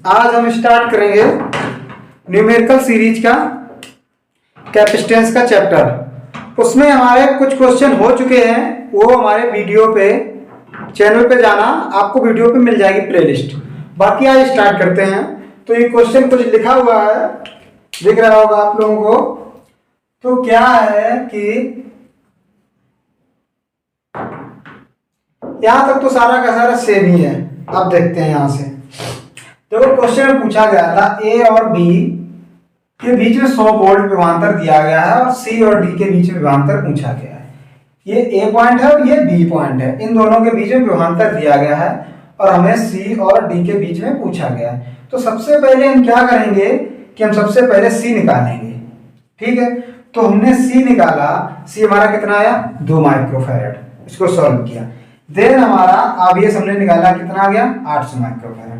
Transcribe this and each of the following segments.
आज हम स्टार्ट करेंगे न्यूमेरिकल सीरीज का कैपेसिटेंस का चैप्टर। उसमें हमारे कुछ क्वेश्चन हो चुके हैं, वो हमारे वीडियो पे चैनल पे जाना, आपको वीडियो पे मिल जाएगी प्लेलिस्ट। बाकी आज स्टार्ट करते हैं। तो ये क्वेश्चन कुछ लिखा हुआ है, दिख रहा होगा आप लोगों को। तो क्या है कि यहां तक तो सारा का सारा सेम ही है। अब देखते हैं यहां से। देखो क्वेश्चन में पूछा गया था ए और बी के बीच में 100 वोल्ट विभवांतर दिया गया है और सी और डी के बीच में विभवांतर पूछा गया है। ये ए पॉइंट है और ये बी पॉइंट है, इन दोनों के बीच में विभवांतर दिया गया है और हमें सी और डी के बीच में पूछा गया है। तो सबसे पहले हम क्या करेंगे कि हम सबसे पहले सी निकालेंगे। ठीक है, तो हमने सी निकाला। सी हमारा कितना आया? 2 माइक्रोफैरड। इसको सॉल्व किया। देन हमारा आवेश हमने निकाला, कितना आ गया? 800 माइक्रोफैरड।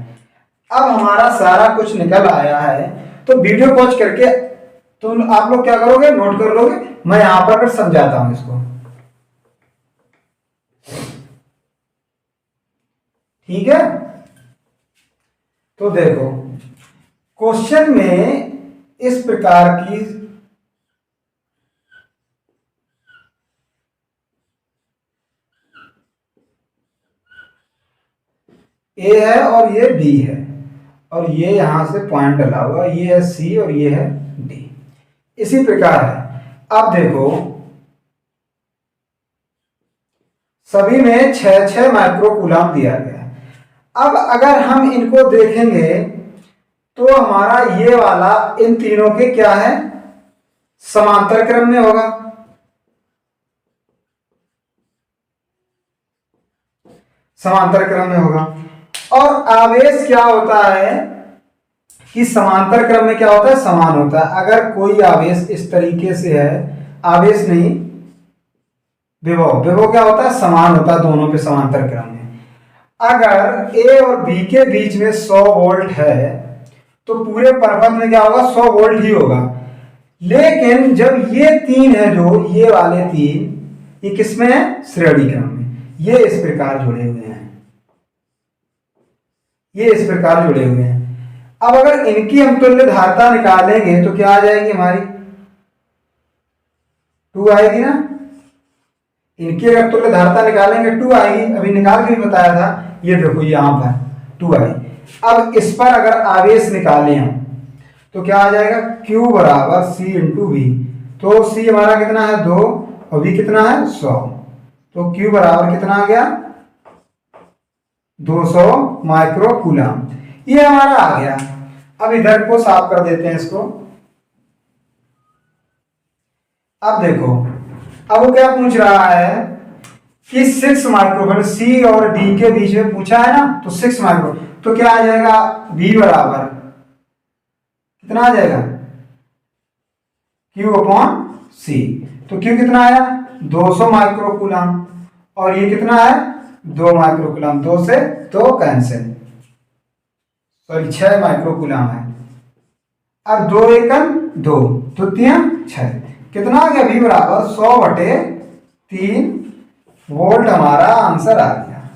अब हमारा सारा कुछ निकल आया है। तो वीडियो पॉज करके तो आप लोग क्या करोगे, नोट कर लोगे। मैं यहां पर समझाता हूं इसको। ठीक है, तो देखो क्वेश्चन में इस प्रकार की ए है और ये बी है और ये यहां से पॉइंट डला हुआ, ये है सी और ये है डी। इसी प्रकार है। अब देखो सभी में 6-6 माइक्रोकूलम दिया गया है। अब अगर हम इनको देखेंगे तो हमारा ये वाला इन तीनों के क्या है? समांतर क्रम में होगा। समांतर क्रम में होगा। और आवेश क्या होता है कि समांतर क्रम में क्या होता है? समान होता है। अगर कोई आवेश इस तरीके से है, आवेश नहीं विभव, विभव क्या होता है? समान होता है दोनों पे समांतर क्रम में। अगर ए और बी के बीच में 100 वोल्ट है तो पूरे पर्वत में क्या होगा? 100 वोल्ट ही होगा। लेकिन जब ये तीन है, जो ये वाले तीन, ये किसमें है? श्रेणी क्रम में। ये इस प्रकार जुड़े हुए हैं, ये इस प्रकार जुड़े हुए हैं। अब अगर इनकी हम तुल्य धारता निकालेंगे तो क्या आ जाएगी हमारी? 2 आएगी ना। इनकी अगर तुल्य धारता निकालेंगे 2 आएगी। अभी निकाल के भी बताया था, ये देखो यहां पर 2 आई। अब इस पर अगर आवेश निकालें हम तो क्या आ जाएगा? Q बराबर C इंटू वी। तो C हमारा कितना है? 2 और V कितना है? 100। तो Q बराबर कितना आ गया? 200 माइक्रोकूलम। ये हमारा आ गया। अब इधर को साफ कर देते हैं इसको। अब देखो, अब वो क्या पूछ रहा है कि 6 माइक्रोफैरड सी और डी के बीच में पूछा है ना, तो 6 माइक्रो। तो क्या आ जाएगा? V बराबर कितना आ जाएगा? Q upon C। तो Q कितना आया? 200 माइक्रोकूलम। और ये कितना है? 2 माइक्रोकूलम। 2 से 2 कैंसिल, सॉरी 6 माइक्रोकूलम है। अब 2 एकम 2, तो 3 6, कितना आ गया? V बराबर 100/3 वोल्ट। हमारा आंसर आ गया।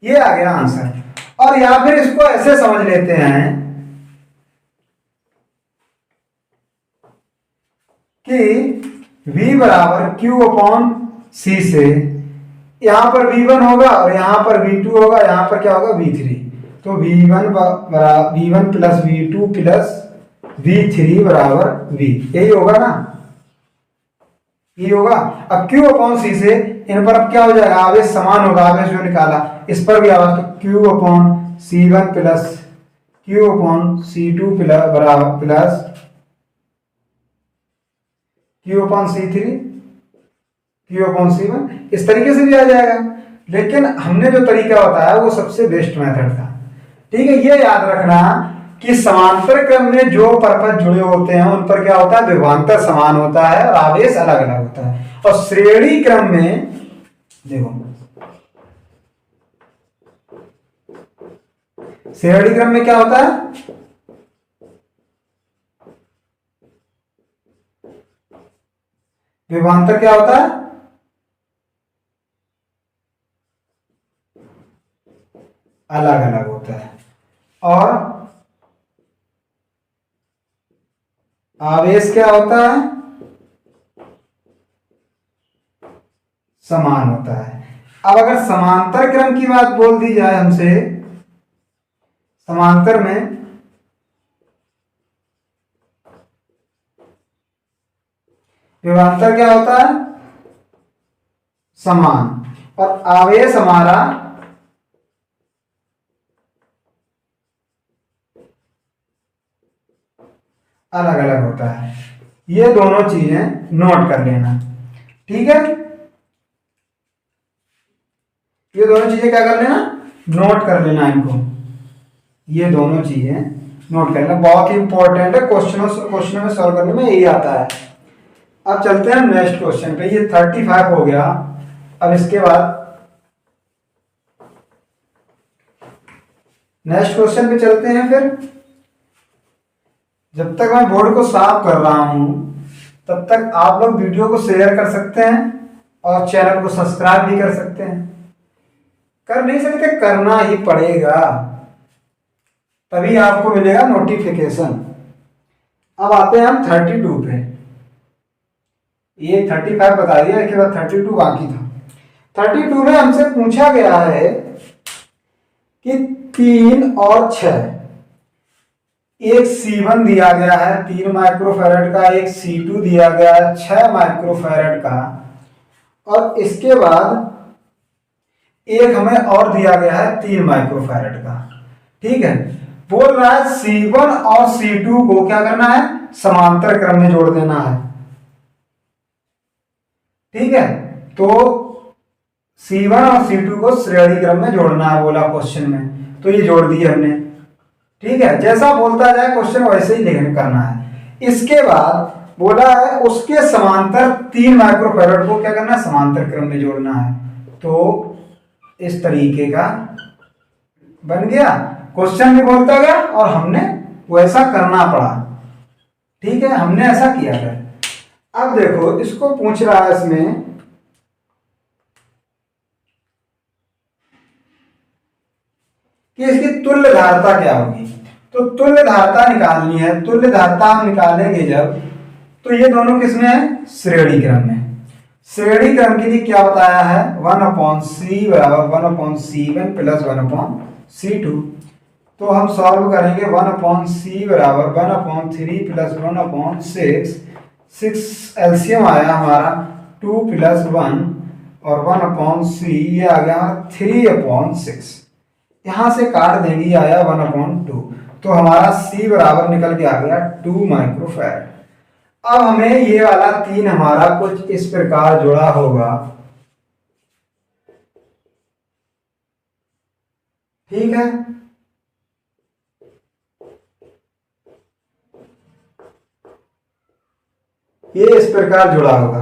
ये आ गया आंसर। और या फिर इसको ऐसे समझ लेते हैं कि V बराबर Q अपॉन C से यहां पर V1 होगा और यहां पर V2 होगा, यहां पर क्या होगा? V3। तो V1 plus V2 plus V3 बराबर V, यही होगा ना, यही होगा। अब Q अपॉन C से इन पर अब क्या हो जाएगा? आवेश समान होगा। आवेश जो निकाला इस पर भी आवेश, तो Q upon C1 plus Q upon C2 बराबर plus Q upon C3 Q upon C1। इस तरीके से भी आ जाएगा। लेकिन हमने जो तरीका बताया वो सबसे बेस्ट मेथड था। ठीक है, ये याद रखना कि समांतर क्रम में जो परपथ जुड़े होते हैं उन पर क्या होता है? विभवांतर समान होता है और आवेश अलग अलग होता है। और श्रेणी क्रम में देखो, श्रेणी क्रम में क्या होता है? विभवांतर क्या होता है? अलग अलग होता है। और आवेश क्या होता है? समान होता है। अब अगर समांतर क्रम की बात बोल दी जाए हमसे, समांतर में विभवांतर क्या होता है? समान। और आवेश हमारा अलग अलग होता है। ये दोनों चीजें नोट कर लेना, ठीक है? ये दोनों चीजें क्या कर लेना? नोट कर लेना इनको। ये दोनों चीजें नोट कर लेना, बहुत ही इंपॉर्टेंट है, क्वेश्चनों में सॉल्व करने में यही आता है। अब चलते हैं नेक्स्ट क्वेश्चन पे। ये 35 हो गया। अब इसके बाद नेक्स्ट क्वेश्चन पे चलते हैं। फिर जब तक मैं बोर्ड को साफ कर रहा हूं तब तक आप लोग वीडियो को शेयर कर सकते हैं और चैनल को सब्सक्राइब भी कर सकते हैं। कर नहीं सकते, करना ही पड़ेगा, तभी आपको मिलेगा नोटिफिकेशन। अब आते हैं हम 32 पे। ये 35 बता दिया, इसके बाद 32 बाकी था। 32 में हमसे पूछा गया है कि 3 और 6, एक C1 दिया गया है 3 माइक्रोफैरड का, एक C2 दिया गया है 6 माइक्रोफैरड का, और इसके बाद एक हमें और दिया गया है 3 माइक्रोफैरड का। ठीक है, बोल रहा है C1 और C2 को क्या करना है? समांतर क्रम में जोड़ देना है। ठीक है, तो C1 और C2 को श्रेणी क्रम में जोड़ना है बोला क्वेश्चन में, तो ये जोड़ दिए हमने। ठीक है, जैसा बोलता जाए क्वेश्चन वैसे ही लिखने करना है। इसके बाद बोला है उसके समांतर 3 माइक्रोफैरड को क्या करना है? समांतर क्रम में जोड़ना है। तो इस तरीके का बन गया, क्वेश्चन भी बोलता गया और हमने वैसा करना पड़ा। ठीक है, हमने ऐसा किया है। अब देखो इसको पूछ रहा है इसमें कि इसकी तुल्य धारता क्या होगी। तो तुल्य धारता निकालनी है। तुल्य धारता हम निकालेंगे जब, तो ये दोनों किसमें है? श्रेणी क्रम में। श्रेणी क्रम के लिए क्या बताया है? 1/c बराबर 1/c1 प्लस 1/c2। तो हम सॉल्व करेंगे 1/c बराबर 1/3 प्लस 1/6। 6 एलसीएम आया हमारा 2 प्लस 1 और 1/c ये आ गया 3/6। यहां से काट देंगे, ये आया 1/2। तो हमारा c बराबर निकल के आ गया 2 माइक्रोफैरड। अब हमें ये वाला 3 हमारा कुछ इस प्रकार जुड़ा होगा। ठीक है, ये इस प्रकार जुड़ा होगा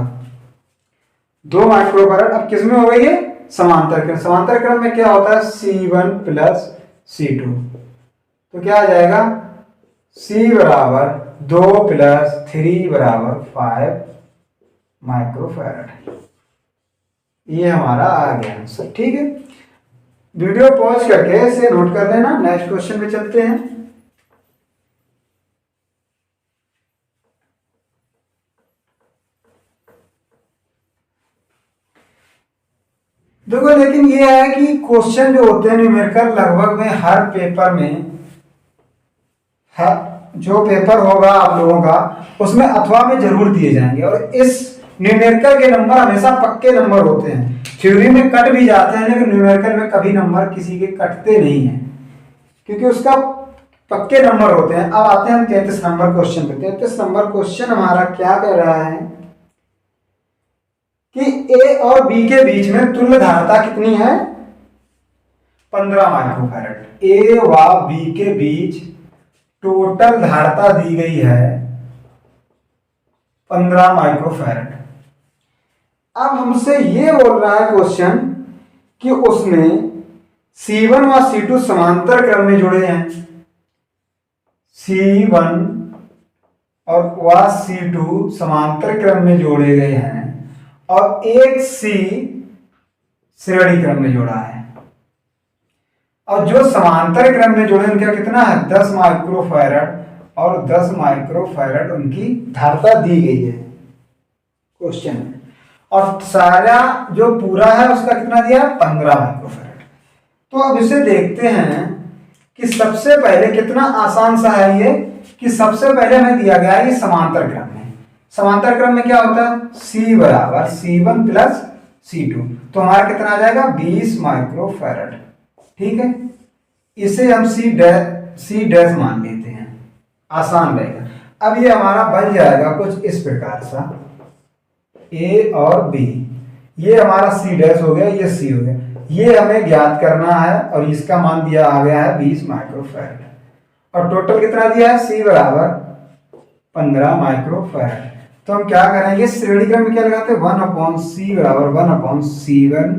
2 माइक्रोफैरड। अब किसमें हो गई है? समांतर क्रम। समांतर क्रम में क्या होता है? C1 plus C2। तो क्या आ जाएगा? C बराबर 2 प्लस 3 बराबर 5 माइक्रोफैरड। ये हमारा आ गया आंसर। ठीक है, वीडियो पॉज करके इसे नोट कर लेना। नेक्स्ट क्वेश्चन पे चलते हैं। देखो, लेकिन ये है कि क्वेश्चन जो होते हैं न्यूमेरिकल लगभग में हर पेपर में जो पेपर होगा आप लोगों का उसमें अथवा में जरूर दिए जाएंगे। और इस न्यूमेरिकल के नंबर हमेशा पक्के नंबर होते हैं। थ्योरी में कट भी जाते हैं लेकिन न्यूमेरिकल में कभी नंबर किसी के कटते नहीं हैं, क्योंकि उसका पक्के नंबर होते हैं। अब आते हैं हम 33 नंबर क्वेश्चन पे। 33 नंबर क्वेश्चन हमारा क्या कह रहा है कि ए और बी के बीच में तुल्य धारता कितनी है? 15 माइक्रोफैरड। ए व बी के बीच टोटल धारता दी गई है 15 माइक्रोफैरड। अब हमसे ये बोल रहा है क्वेश्चन कि उसमें C1 व C2 समांतर क्रम में जुड़े हैं। C1 और व C2 समांतर क्रम में जोड़े गए हैं और एक C श्रेणी क्रम में जोड़ा है। और जो समांतर क्रम में जोड़े उनका कितना है? 10 माइक्रोफैरड और 10 माइक्रोफैरड उनकी धारता दी गई है क्वेश्चन में। और सारा जो पूरा है उसका कितना दिया, 15 माइक्रोफैरड। तो अब इसे देखते हैं कि सबसे पहले कितना आसान सा है ये, कि सबसे पहले हमें दिया गया है ये समांतर क्रम में। समांतर क्रम में क्या होता है, C बराबर C1 प्लस C2, तो हमारा कितना आ जाएगा 20 माइक्रोफैरड। ठीक है, इसे हम C डैश मान लेते हैं, आसान रहेगा। अब ये हमारा बन जाएगा कुछ इस प्रकार सा, A और B, ये हमारा C डैश हो गया, ये C हो गया। ये हमें ज्ञात करना है और इसका मान दिया आ गया है 20 माइक्रोफैरड, और टोटल कितना दिया है, C बराबर 15 माइक्रोफैरड। तो हम क्या करेंगे, श्रेणी क्रम में क्या लगाते हैं, 1/C बराबर 1/C1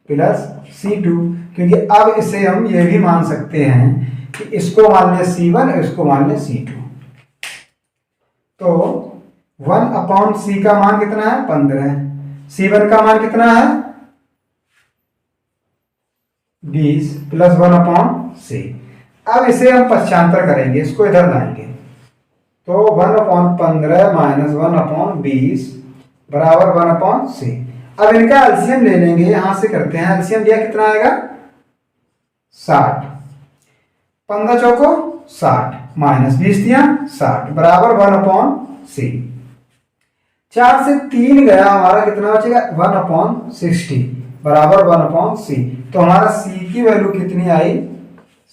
प्लस C2, क्योंकि अब इसे हम ये भी मान सकते हैं कि इसको मान ले C1 और इसको मान ले C2। तो 1/C का मान कितना है, 15, C1 का मान कितना है 20 प्लस 1/C। अब इसे हम पक्षांतर करेंगे, इसको इधर लाएंगे, तो 1/15 माइनस 1/20 बराबर 1/C। अब इनका एलसीएम ले लेंगे, यहां से करते हैं, एलसीएम दिया कितना आएगा 60, 15 चौको 60 माइनस 20 दिया 60 बराबर 1/C। 4 से 3 गया, हमारा कितना बचेगा 1/60 बराबर 1/C। तो हमारा C की वैल्यू कितनी आई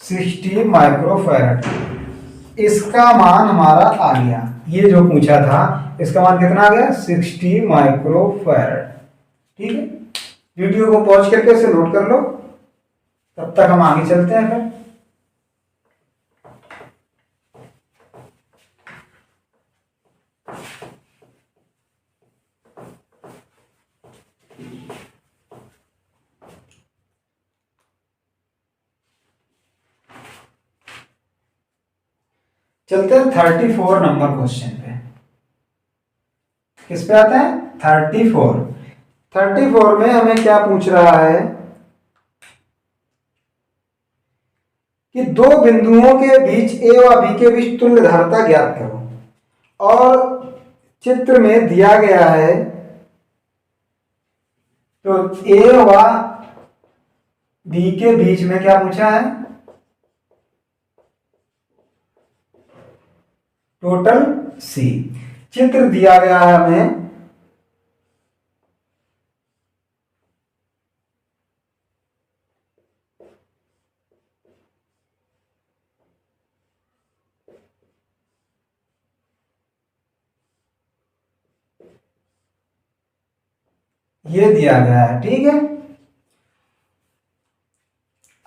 60 माइक्रोफैरड। इसका मान हमारा आ गया, ये जो पूछा था इसका मान कितना आ गया 60 माइक्रोफैरड। ठीक है, वीडियो को पॉज करके इसे नोट कर लो, तब तक हम आगे चलते हैं फिर। चलते हैं 34 नंबर क्वेश्चन पे। किस पे आते हैं 34 में हमें क्या पूछ रहा है कि दो बिंदुओं के बीच A व B के बीच तुल्य धारता ज्ञात करो। और चित्र में दिया गया है, तो A व B के बीच में क्या पूछा है, टोटल C। चित्र दिया गया है हमें, ये दिया गया है। ठीक है,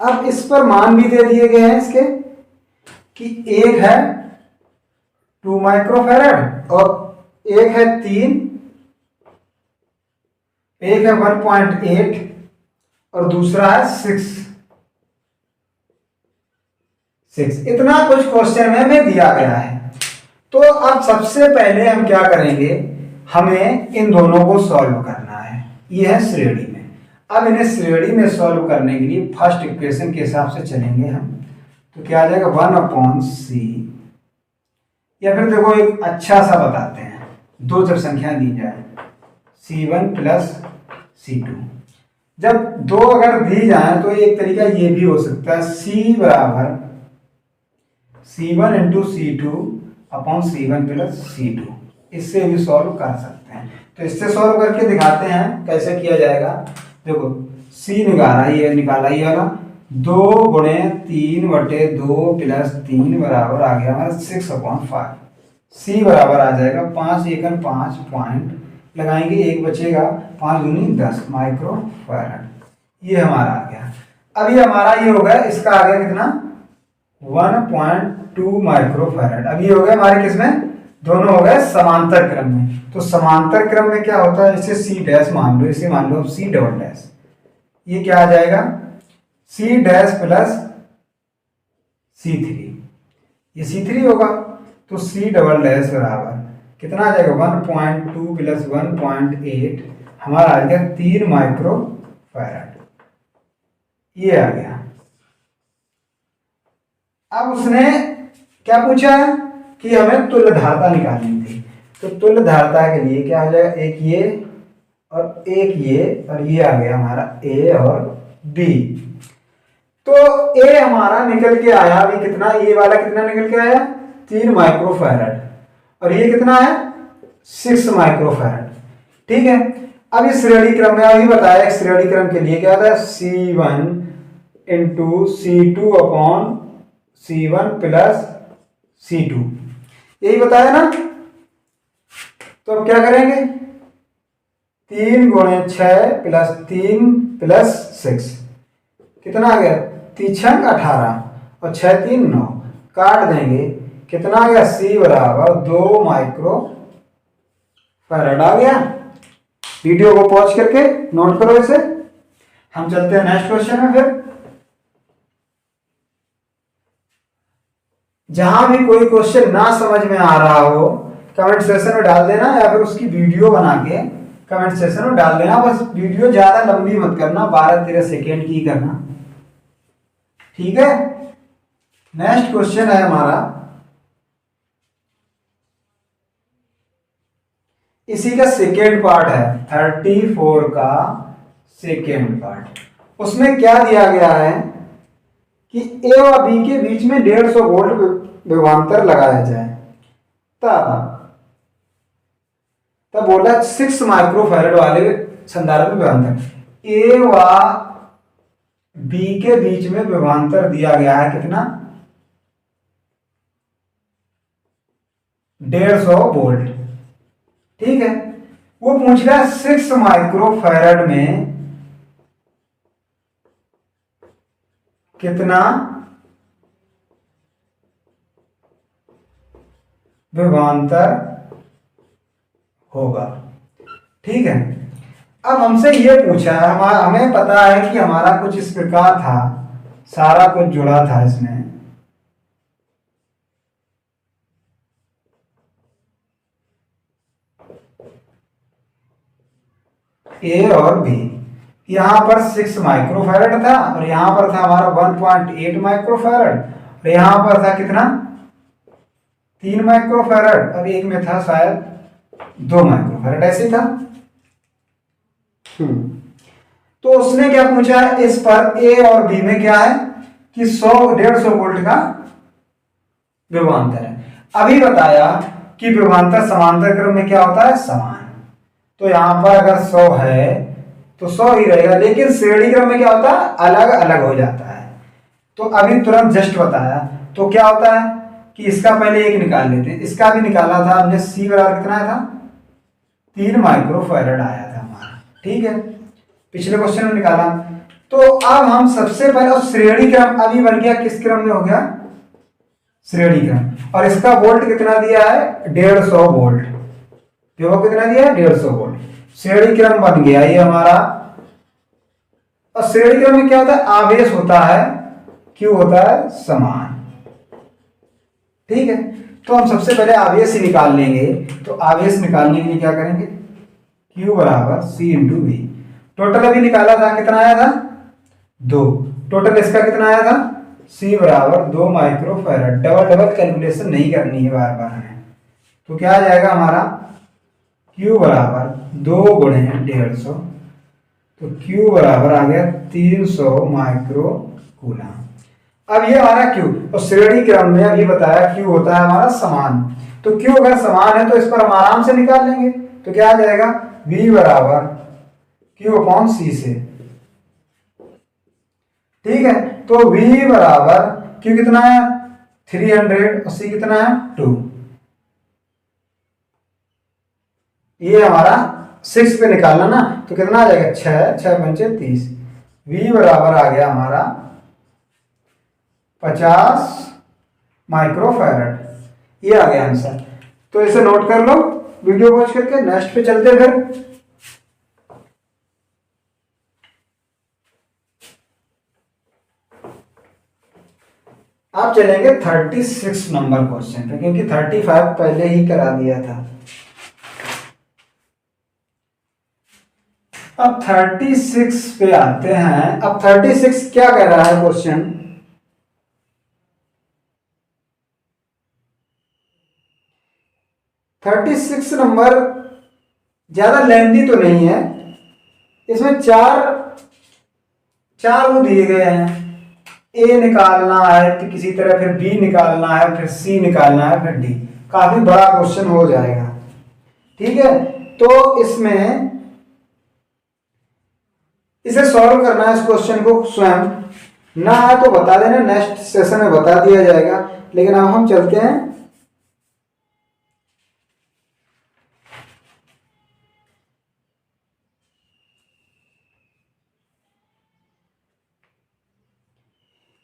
अब इस पर मान भी दे दिए गए हैं इसके, कि एक है 2 माइक्रोफैरड और एक है 3, एक है 1.8 और दूसरा है 6। इतना कुछ क्वेश्चन में हमें दिया गया है। तो अब सबसे पहले हम क्या करेंगे, हमें इन दोनों को सॉल्व करना है। ये है श्रेणी में। अब इन्हें श्रेणी में सॉल्व करने के लिए फर्स्ट इक्वेशन के हिसाब से चलेंगे हम, तो क्या आ जाएगा 1/C, या फिर देखो एक अच्छा सा बताते हैं, दो जब संख्या दी जाए C1 प्लस C2, जब दो अगर दी जाए तो एक तरीका ये भी हो सकता है, C बराबर C1 into C2/C1 plus C2, इससे भी सॉल्व कर सकते हैं। तो इससे सॉल्व करके दिखाते हैं कैसे किया जाएगा। देखो C निकाला, ये निकाला, ये वाला 2 गुणे 3/2 प्लस 3 बराबर आ गया हमारा 6/5। C बराबर आ जाएगा 5 एकन 5 पॉइंट लगाएंगे, एक बचेगा 5 दूनी 10 माइक्रोफैरड। ये हमारा आ गया। अब ये हमारा ये हो गया, इसका आ गया कितना 1.2 माइक्रोफैरड। अब ये हो गया हमारे किसमें, दोनों हो गए समांतर क्रम में। तो समांतर क्रम में क्या होता है, इसे C डैश मान लो, इसे मान लो C डबल डैश। ये क्या आ जाएगा C डैश प्लस C3, ये C3 होगा। तो C डबल डैश बराबर कितना आ जाएगा 1.2 प्लस 1.8, हमारा आ गया 3 माइक्रोफैरड। ये आ गया। अब उसने क्या पूछा है कि हमें तुल्य धारता निकालनी थी। तो तुल्य धारता के लिए क्या हो जाएगा, एक ये और एक ये, और ये आ गया हमारा ए और बी। तो ए हमारा निकल के आया अभी कितना, ये वाला कितना निकल के आया 3 माइक्रोफैरड, और ये कितना है 6 माइक्रोफैरड। ठीक है, अब इस श्रेणी क्रम में अभी बताया, श्रेणी क्रम के लिए क्या होता है C1 into C2 upon C1 plus C2, यही बताया ना। तो अब क्या करेंगे, 3 गुणे 6 प्लस 3 प्लस 6 कितना आ गया, 3 छंग 18 और 6 3 9, काट देंगे कितना आ गया, C बराबर 2 माइक्रो फैरड आ गया। वीडियो को पॉज करके नोट करो इसे। हम चलते हैं नेक्स्ट क्वेश्चन में। फिर जहां भी कोई क्वेश्चन ना समझ में आ रहा हो कमेंट सेक्शन में डाल देना, या फिर उसकी वीडियो बना के कमेंट सेक्शन में डाल देना। बस वीडियो ज्यादा लंबी मत करना, 12-13 सेकेंड की करना, ठीक है। नेक्स्ट क्वेश्चन है हमारा, इसी का सेकेंड पार्ट है, 34 का सेकेंड पार्ट। उसमें क्या दिया गया है कि ए और बी के बीच में 150 वोल्ट विभवांतर लगाया जाए, तब बोला 6 माइक्रोफैरड वाले संधारित्र विभवांतर। ए व बी के बीच में विभवांतर दिया गया है कितना, 150 वोल्ट। ठीक है, वो पूछ रहा है 6 माइक्रोफैरड में कितना विभवांतर होगा। ठीक है, अब हमसे ये पूछा है, हमें पता है कि हमारा कुछ इस प्रकार था, सारा कुछ जुड़ा था इसमें। ए और बी, यहां पर 6 माइक्रोफैरड था और यहां पर था हमारा 1.8 माइक्रोफैरड, और यहां पर था कितना 3 माइक्रोफैरड, और एक में था शायद 2 माइक्रोफैरड, ऐसे था। तो उसने क्या पूछा है, इस पर ए और बी में क्या है कि 150 वोल्ट का विभवांतर है। अभी बताया कि विभवांतर समांतर क्रम में क्या होता है, समान। तो यहां पर अगर 100 है तो 100 ही रहेगा, लेकिन श्रेणी क्रम में क्या होता है, अलग अलग हो जाता है। तो अभी तुरंत जस्ट बताया, तो क्या होता है कि इसका पहले एक निकाल लेते हैं। इसका भी निकाला था हमने, C बराबर कितना आया था, 3 माइक्रोफैरड आया था हमारा। ठीक है, पिछले क्वेश्चन में निकाला। तो अब हम सबसे पहले श्रेणी क्रम अभी बन गया, किस क्रम में हो गया, श्रेणी क्रम, और इसका वोल्ट कितना दिया है, 150 वोल्ट। विभव कितना दिया है, 150 वोल्ट। श्रेणी क्रम बन गया ये हमारा। और श्रेणी क्रम में क्या होता है, आवेश होता है, क्यू होता है समान। ठीक है, तो हम सबसे पहले आवेश ही निकाल लेंगे। तो आवेश निकालने के लिए क्या करेंगे, Q बराबर C इंटू वी। टोटल अभी निकाला था, कितना आया था 2। टोटल इसका कितना आया था, C बराबर 2 माइक्रोफैरड। डबल डबल कैलकुलेशन नहीं करनी है बार बार हमें। तो क्या आ जाएगा हमारा, Q बराबर 2 गुणे 150, तो Q बराबर आ गया 300 माइक्रो कूलम। अब ये हमारा Q, और श्रेणी क्रम में अभी बताया Q होता है हमारा समान। तो Q अगर समान है तो इस पर हम आराम से निकाल लेंगे। तो क्या आ जाएगा, V बराबर Q अपॉन C से। ठीक है, तो V बराबर Q कितना है 300 और C कितना है 2। ये हमारा 6 पे निकालना ना, तो कितना आ जाएगा 6 6 पंचे 30। V बराबर आ गया हमारा 50 माइक्रोफैरड। ये आ गया आंसर। तो इसे नोट कर लो, वीडियो वॉच करके। नेक्स्ट पे चलते फिर। आप चलेंगे 36 नंबर क्वेश्चन पे, क्योंकि 35 पहले ही करा दिया था। अब 36 पे आते हैं। अब 36 क्या कह रहा है क्वेश्चन, 36 नंबर ज्यादा लेंथी तो नहीं है, इसमें चार वो दिए गए हैं, ए निकालना है तो किसी तरह, फिर बी निकालना है, फिर सी निकालना है, फिर डी। काफी बड़ा क्वेश्चन हो जाएगा। ठीक है, तो इसमें इसे सॉल्व करना है, इस क्वेश्चन को स्वयं। ना है तो बता देना, नेक्स्ट सेशन में बता दिया जाएगा। लेकिन अब हम चलते हैं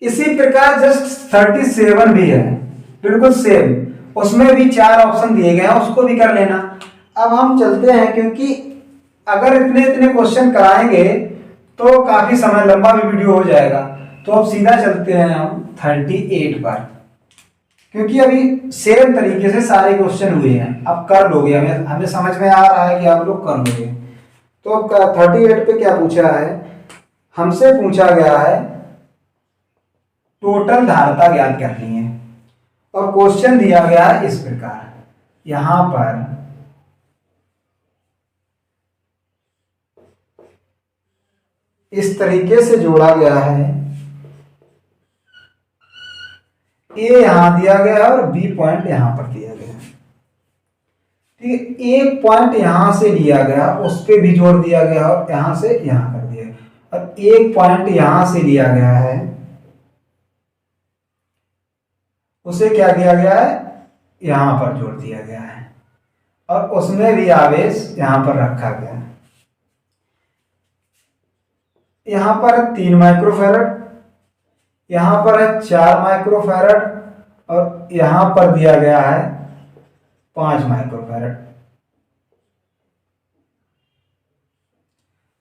इसी प्रकार जस्ट 37 भी है, बिल्कुल सेम, उसमें भी 4 ऑप्शन दिए गए हैं, उसको भी कर लेना। अब हम चलते हैं, क्योंकि अगर इतने इतने क्वेश्चन कराएंगे तो काफी समय लंबा भी वीडियो हो जाएगा। तो अब सीधा चलते हैं हम 38 पर, क्योंकि अभी सेम तरीके से सारे क्वेश्चन हुए हैं। अब कर लोगे, हमें समझ में आ रहा है कि आप लोग कर लोगे। तो अब 38 पे क्या पूछा है, हमसे पूछा गया है टोटल धारता ज्ञात करनी है, और क्वेश्चन दिया गया है इस प्रकार। यहां पर इस तरीके से जोड़ा गया है, ए यहां दिया गया है और बी पॉइंट यहां पर दिया गया है। ठीक है, एक पॉइंट यहां से लिया गया, उस पे भी जोड़ दिया गया और यहां से यहां कर दिया, और एक पॉइंट यहां से लिया गया है, उसे क्या किया गया है, यहां पर जोड़ दिया गया है, और उसमें भी आवेश यहां पर रखा गया है। यहां पर 3 माइक्रोफैरड, यहां पर है 4 माइक्रोफैरड, और यहां पर दिया गया है 5 माइक्रोफैरड।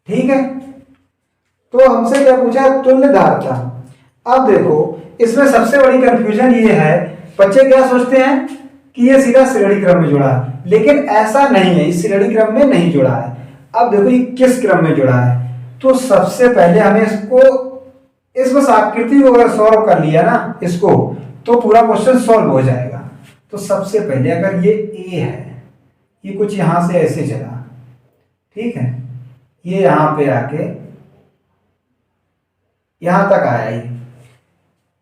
ठीक है, तो हमसे क्या पूछा, तुल्य धारता। अब देखो, इसमें सबसे बड़ी कंफ्यूजन ये है, बच्चे क्या सोचते हैं कि ये सीधा श्रेणी क्रम में जुड़ा है, लेकिन ऐसा नहीं है, इस श्रेणी क्रम में नहीं जुड़ा है। अब देखो ये किस क्रम में जुड़ा है, तो सबसे पहले हमें इस बस आकृति को अगर सॉल्व कर लिया ना इसको, तो पूरा क्वेश्चन सॉल्व हो जाएगा। तो सबसे पहले अगर ये ए है, ये कुछ यहां से ऐसे चला, ठीक है, ये यहां पे आके यहां तक आया ये।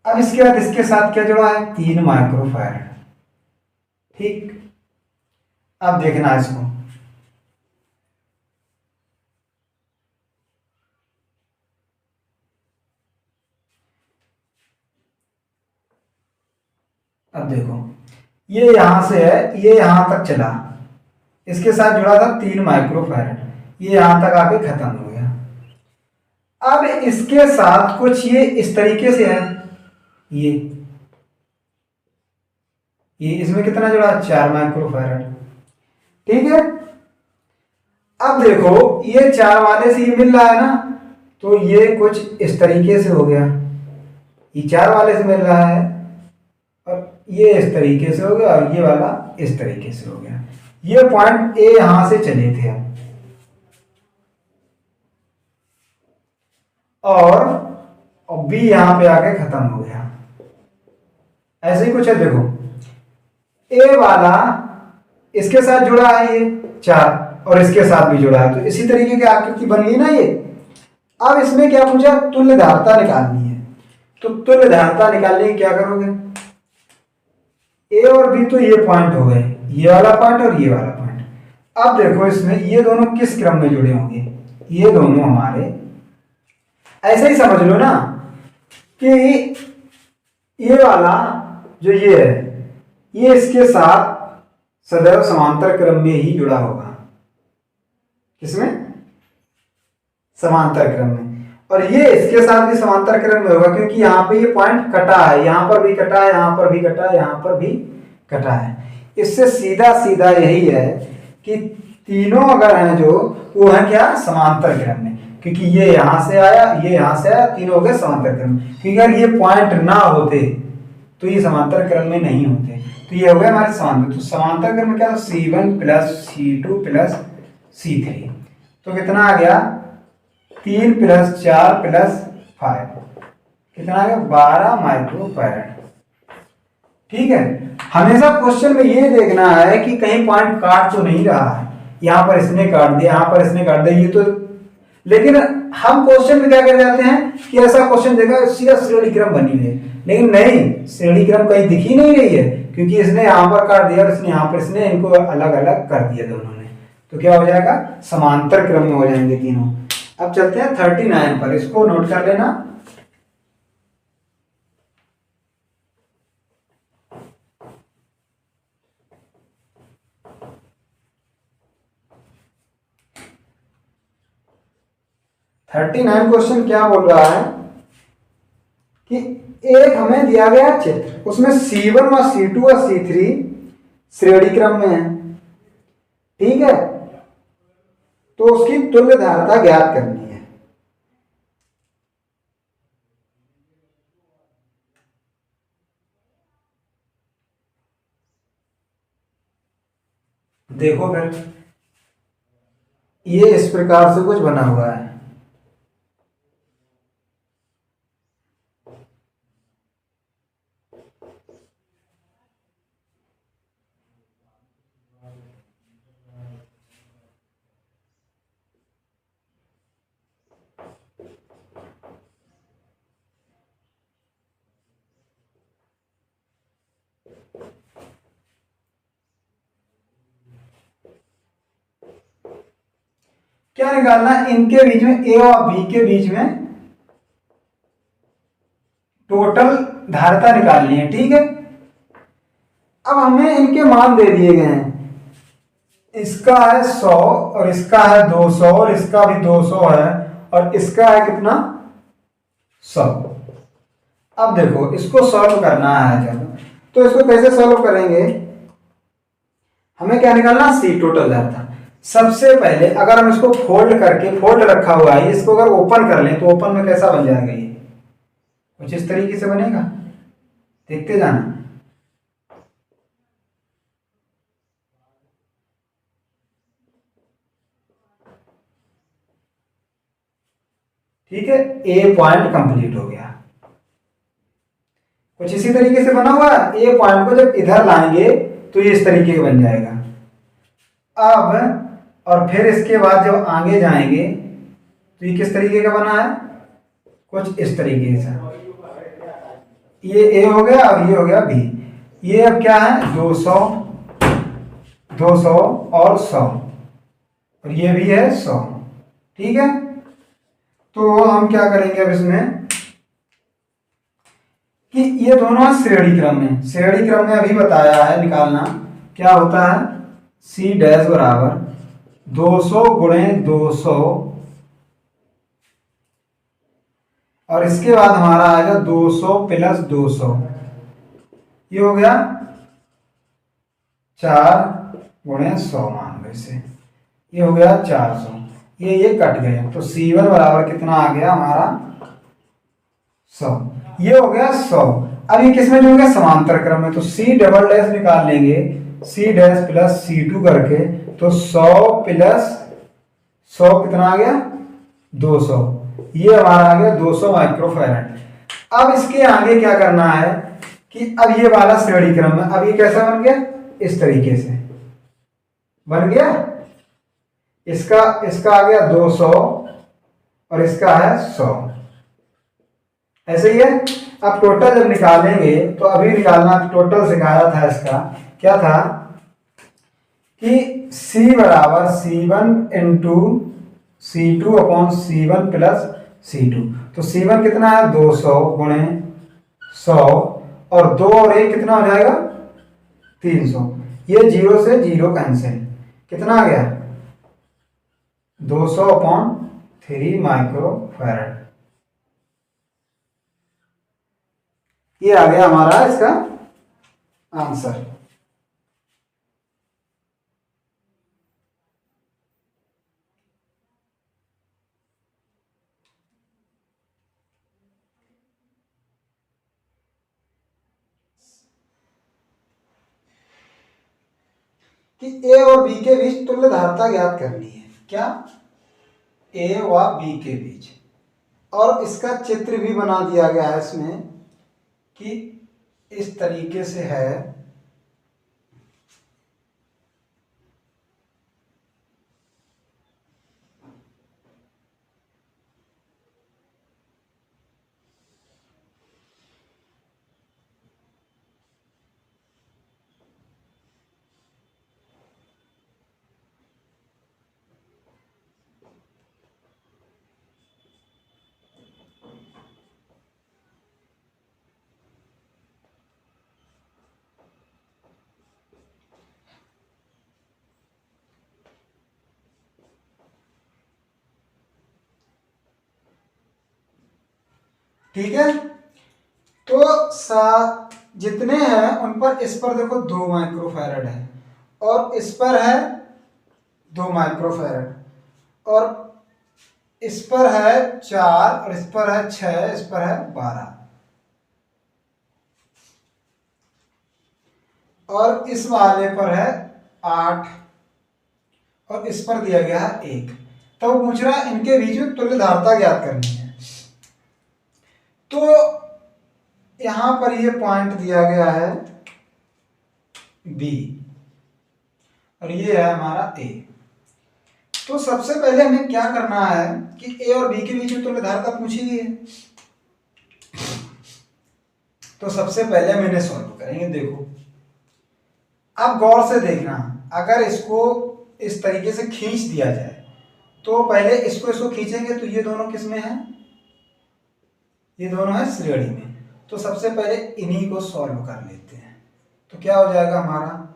अब इसके बाद इसके साथ क्या जुड़ा है, 3 माइक्रोफैरड। ठीक, अब देखना इसको, अब देखो ये यहां से है, ये यहां तक चला, इसके साथ जुड़ा था 3 माइक्रोफैरड, ये यहां तक आके खत्म हो गया। अब इसके साथ कुछ ये इस तरीके से है, ये इसमें कितना जुड़ा, 4 माइक्रोफैरड। ठीक है, अब देखो ये 4 वाले से ये मिल रहा है ना, तो ये कुछ इस तरीके से हो गया, ये 4 वाले से मिल रहा है, और ये इस तरीके से हो गया, और ये वाला इस तरीके से हो गया। ये पॉइंट ए यहां से चले थे हम, और बी यहां पे आके खत्म हो गया। ऐसे ही कुछ है, देखो ए वाला इसके साथ जुड़ा है ये 4, और इसके साथ भी जुड़ा है, तो इसी तरीके की आकृति बन गई ना ये। अब इसमें क्या पूछा, तुल्य धारता निकालनी है। तो तुल्य धारता निकालने की क्या करोगे, ए और बी तो ये पॉइंट हो गए, ये वाला पॉइंट और ये वाला पॉइंट। अब देखो इसमें ये दोनों किस क्रम में जुड़े होंगे, ये दोनों हमारे, ऐसे ही समझ लो ना कि ये वाला जो ये है, ये इसके साथ सदैव समांतर क्रम में ही जुड़ा होगा। किसमें, समांतर क्रम में। और ये इसके साथ भी समांतर क्रम में होगा, क्योंकि यहाँ पे ये पॉइंट कटा है, यहाँ पर भी कटा है, यहाँ पर भी कटा है, यहाँ पर भी कटा है। इससे सीधा सीधा यही है कि तीनों अगर हैं जो, वो है क्या, समांतर क्रम में, क्योंकि ये यहाँ से आया, ये यहाँ से आया, तीनों हो गए समांतर क्रम में। क्योंकि अगर ये पॉइंट ना होते तो ये समांतर क्रम में नहीं होते, तो ये हो गए हमारे समांतर। तो समांतर क्रम में क्या, C1 plus C2 plus C3, तो कितना आ गया, 3 प्लस 4 प्लस 5, कितना आ गया, 12 माइक्रोफैरड। ठीक है, हमेशा क्वेश्चन में ये देखना है कि कहीं पॉइंट काट तो नहीं रहा है, यहाँ पर इसने काट दिया, यहाँ पर इसने काट दिया, ये तो। लेकिन हम क्वेश्चन में क्या कर जाते हैं कि ऐसा क्वेश्चन देखा सीधा श्रेणी क्रम बनी हुई है, लेकिन नहीं, श्रेणी क्रम कहीं दिख ही नहीं रही है, क्योंकि इसने यहाँ पर काट दिया और इसने यहाँ पर, इसने इनको अलग अलग कर दिया दोनों ने। तो क्या हो जाएगा, समांतर क्रम में हो जाएंगे तीनों। अब चलते हैं 39 पर, इसको नोट कर लेना। थर्टी 39 क्वेश्चन क्या बोल रहा है कि एक हमें दिया गया चित्र, उसमें C1 और C2 और C3 श्रेणी क्रम में है, ठीक है। तो उसकी तुल्य धारिता ज्ञात करनी है। देखो फिर ये इस प्रकार से कुछ बना हुआ है। क्या निकालना, इनके बीच में ए और बी के बीच में टोटल धारिता निकालनी है, ठीक है। अब हमें इनके मान दे दिए गए हैं, इसका है 100 और इसका है 200 और इसका भी 200 है और इसका है कितना, 100। अब देखो इसको सॉल्व करना है, चलो तो इसको कैसे सॉल्व करेंगे, हमें क्या निकालना, सी टोटल धारिता। सबसे पहले अगर हम इसको फोल्ड करके, फोल्ड रखा हुआ है, इसको अगर ओपन कर लें तो ओपन में कैसा बन जाएगा, ये कुछ इस तरीके से बनेगा, देखते जाना। ठीक है, ए पॉइंट कंप्लीट हो गया। कुछ इसी तरीके से बना हुआ है, ए पॉइंट को जब इधर लाएंगे तो ये इस तरीके का बन जाएगा। अब और फिर इसके बाद जब आगे जाएंगे तो ये किस तरीके का बना है, कुछ इस तरीके से। ये ए हो गया और ये हो गया बी। ये अब क्या है, 200 200 और 100 और ये भी है 100, ठीक है। तो हम क्या करेंगे अब इसमें कि ये दोनों श्रेणी क्रम में, श्रेणी क्रम में अभी बताया है निकालना, क्या होता है, सी डैश बराबर 200 गुणे 200 और इसके बाद हमारा आएगा 200 प्लस 200, ये हो गया 4 गुणे 100 मान लो इसे, ये हो गया 400। ये कट गए तो C1 बराबर कितना आ गया हमारा, 100। ये हो गया 100। अब ये किसमें जुड़ गया, समांतर क्रम में। तो C डबल डैश निकाल लेंगे, C डैश प्लस C2 करके, तो 100 प्लस 100 कितना आ गया, 200। ये हमारा आ गया 200 माइक्रोफैराड। अब इसके आगे क्या करना है कि अब ये वाला श्रेणी क्रम में, अब ये कैसा बन गया, इस तरीके से बन गया। इसका आ गया 200 और इसका है 100, ऐसे ही है। अब टोटल जब निकालेंगे तो अभी निकालना, टोटल सिखाया था इसका, क्या था कि C बराबर C1 into C2 upon C1 plus C2। तो C1 कितना है, 200 गुणे 100 और 2 और 1 कितना हो जाएगा, 300। ये 0 से 0 कैंसिल, कितना आ गया, 200 अपॉन 3 माइक्रोफैराड। ये आ गया हमारा इसका आंसर। कि ए और बी के बीच तुल्य धारिता ज्ञात करनी है, क्या, ए व बी के बीच। और इसका चित्र भी बना दिया गया है इसमें कि इस तरीके से है, ठीक है। तो जितने हैं उन पर, इस पर देखो 2 माइक्रोफैरड है और इस पर है 2 माइक्रोफैरड और इस पर है 4 और इस पर है 6, इस पर है 12 और इस वाले पर है 8 और इस पर दिया गया है 1। तो वो पूछ रहा है इनके बीच में तुल्य धारता ज्ञात करनी है। तो यहां पर ये पॉइंट दिया गया है बी और ये है हमारा ए। तो सबसे पहले हमें क्या करना है कि ए और बी के बीच में तुल्य धारता पूछी गई है, तो सबसे पहले हम इन्हें सॉल्व करेंगे। देखो अब गौर से देखना, अगर इसको इस तरीके से खींच दिया जाए तो पहले इसको खींचेंगे तो ये दोनों किस में है, ये दोनों है श्रेणी में। तो सबसे पहले इन्हीं को सॉल्व कर लेते हैं। तो क्या हो जाएगा हमारा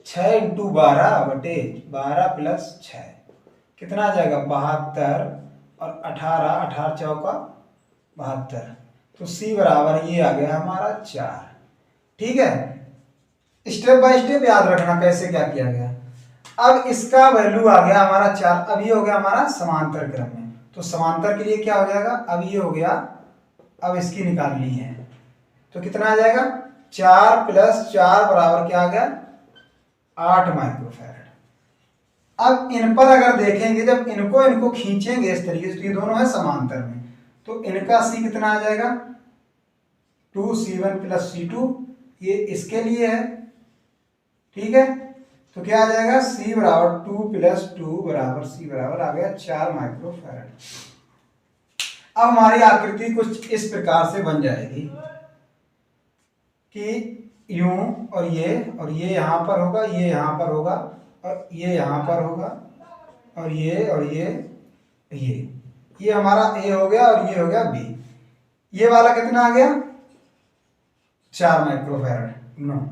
6 इंटू 12/12 प्लस 6 कितना आ जाएगा 72 और 18 चौका 72। तो सी बराबर ये आ गया हमारा 4। ठीक है, स्टेप बाय स्टेप याद रखना कैसे क्या किया गया। अब इसका वैल्यू आ गया हमारा 4। अब ये हो गया हमारा समांतर क्रम में, तो समांतर के लिए क्या हो जाएगा, अब ये हो गया, अब इसकी निकालनी है तो कितना आ जाएगा 4 प्लस 4 बराबर क्या आ गया 8 माइक्रोफैरड। अब इन पर अगर देखेंगे, जब इनको खींचेंगे इस तरीके से तो ये दोनों है समांतर में, तो इनका सी कितना आ जाएगा 2C1 प्लस C2, ये इसके लिए है। ठीक है, तो क्या आ जाएगा C बराबर 2 प्लस 2 बराबर C बराबर आ गया 4 माइक्रोफैरड। अब हमारी आकृति कुछ इस प्रकार से बन जाएगी कि यूं और ये यहां पर होगा, ये यहां पर होगा और ये यहां पर होगा और ये हमारा ए हो गया और ये हो गया बी। ये वाला कितना आ गया 4 माइक्रोफैरड नो,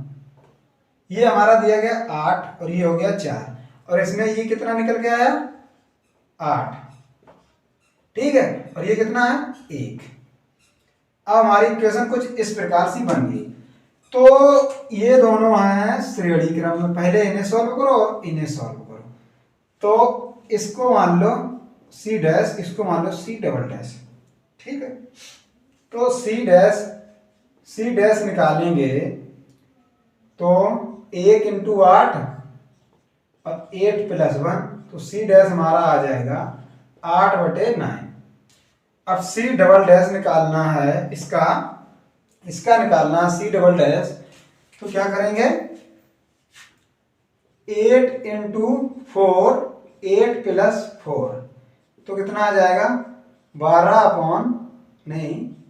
ये हमारा दिया गया 8 और ये हो गया 4 और इसमें ये कितना निकल के आया 8। ठीक है, और ये कितना है 1। अब हमारी इक्वेशन कुछ इस प्रकार से बन गई। तो ये दोनों हैं श्रेणी क्रम में, पहले इन्हें सॉल्व करो और इन्हें सॉल्व करो। तो इसको मान लो C डैश, इसको मान लो C डबल डैश। ठीक है, तो C डैश निकालेंगे तो 1 इंटू 8 और 8 प्लस 1, तो C डैश हमारा आ जाएगा 8/9। अब C डबल डैश निकालना है, इसका निकालना है C डबल डैश, तो क्या करेंगे 8 इंटू 4, 8 प्लस 4, तो कितना आ जाएगा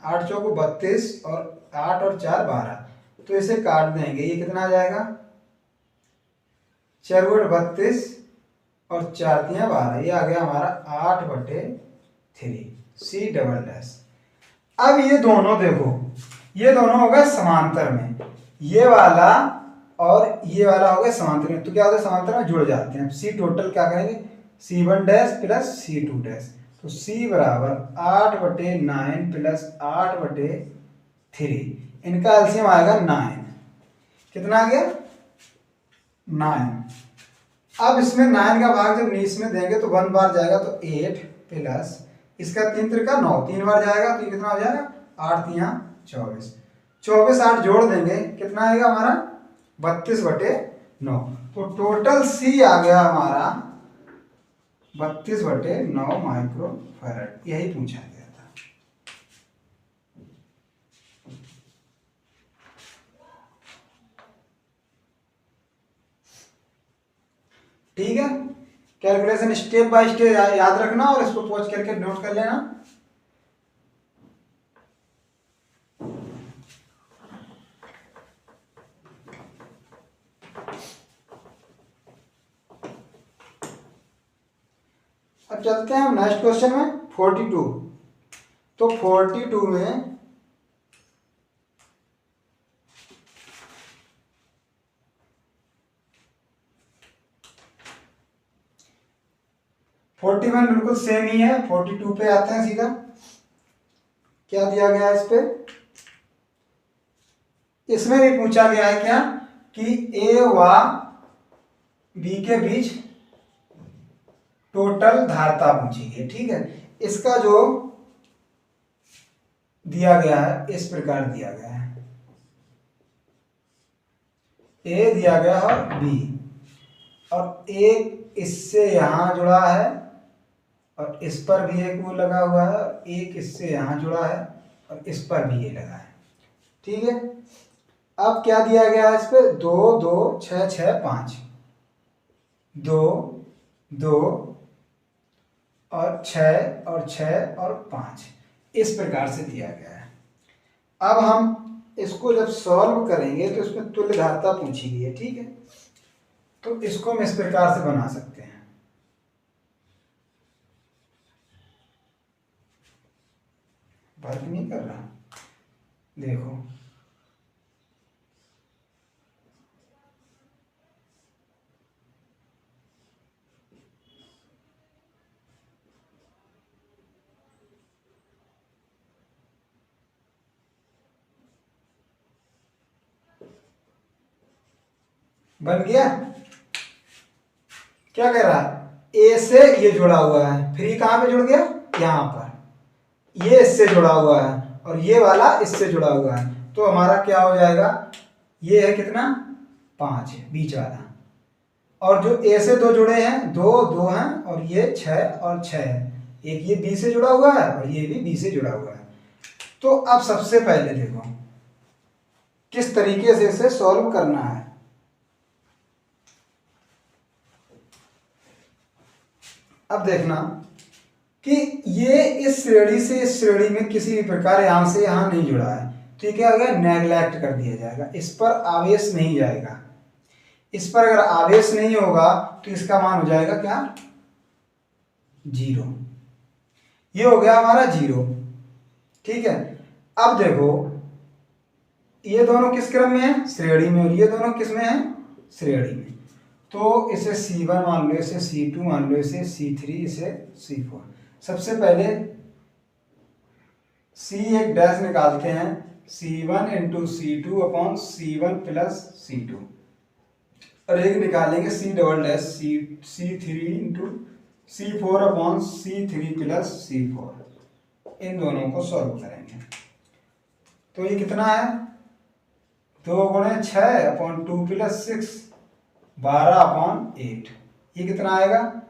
8 चौको 32 और 8 और 4 12, तो इसे काट देंगे, ये कितना आ जाएगा 4 32 और 4 12, ये आ गया हमारा 8/3 C डबल डैश। अब ये दोनों देखो, ये दोनों हो गए समांतर में, ये वाला और ये वाला हो गया समांतर में, तो क्या होता है समांतर में जुड़ जाते हैं। C टोटल क्या करेंगे C1 dash plus C2 dash, तो C बराबर 8/9 प्लस 8/3, इनका एलसीएम आएगा 9। कितना आ गया 9। अब इसमें 9 का भाग जब इसमें देंगे तो 1 बार जाएगा तो 8 प्लस इसका 3 त्रिका 9, 3 बार जाएगा तो ये कितना हो जाएगा 8 3 24, 24 8 जोड़ देंगे कितना आएगा हमारा 32/9। तो टोटल C आ गया हमारा 32/9 माइक्रोफैरड, यही पूछा गया था। ठीक है, कैलकुलेशन स्टेप बाय स्टेप याद रखना और इसको पॉज करके नोट कर लेना। अब चलते हैं हम नेक्स्ट क्वेश्चन में 42। तो 42 में 41 बिल्कुल सेम ही है। 42 पे आते हैं सीधा। क्या दिया गया है इस पे? इसमें भी पूछा गया है क्या कि ए व बी के बीच टोटल धारता पूछी गई। ठीक है, इसका जो दिया गया है इस प्रकार दिया गया है, ए दिया गया और बी, और एक इससे यहां जुड़ा है और इस पर भी एक वो लगा हुआ है, और एक इससे यहां जुड़ा है और इस पर भी ये लगा है। ठीक है, अब क्या दिया गया है इस पे? 2 2 6 6 5, 2 2 और 6 और 6 और 5, इस प्रकार से दिया गया है। अब हम इसको जब सॉल्व करेंगे तो इसमें तुल्य धारता पूछी गई है। ठीक है, तो इसको हम इस प्रकार से बना सकते हैं। वर्क नहीं कर रहा, देखो बन गया। क्या कह रहा है? ए से ये जुड़ा हुआ है, फिर ये कहां पे जुड़ गया? यहां पर। ये इससे जुड़ा हुआ है और ये वाला इससे जुड़ा हुआ है, तो हमारा क्या हो जाएगा? ये है कितना? 5 बीच वाला, और जो ए से 2 जुड़े हैं, 2 2 हैं, और ये 6 और 6 है। एक ये बी से जुड़ा हुआ है और ये भी बी से जुड़ा हुआ है। तो अब सबसे पहले देखो किस तरीके से इसे सॉल्व करना है। अब देखना कि ये इस श्रेणी से इस श्रेणी में किसी भी प्रकार यहां से यहां नहीं जुड़ा है, तो ये क्या हो गया? नेग्लेक्ट कर दिया जाएगा, इस पर आवेश नहीं जाएगा। इस पर अगर आवेश नहीं होगा तो इसका मान हो जाएगा क्या? 0। ये हो गया हमारा 0। ठीक है, अब देखो ये दोनों किस क्रम में है? श्रेणी में। और ये दोनों किस में है? श्रेणी में। तो इसे C1 मान लो, इसे C2 मान लो, इसे C3, इसे C4। सबसे पहले C एक डैश निकालते हैं, C1 into C2 upon C1 plus C2, और एक निकालेंगे C double dash C3 into C4 upon C3 plus C4। इन दोनों को सॉल्व करेंगे तो ये कितना है? 2 गुणे 6 अपॉन 2 प्लस 6, 12 अपॉन 8। ये कितना आएगा?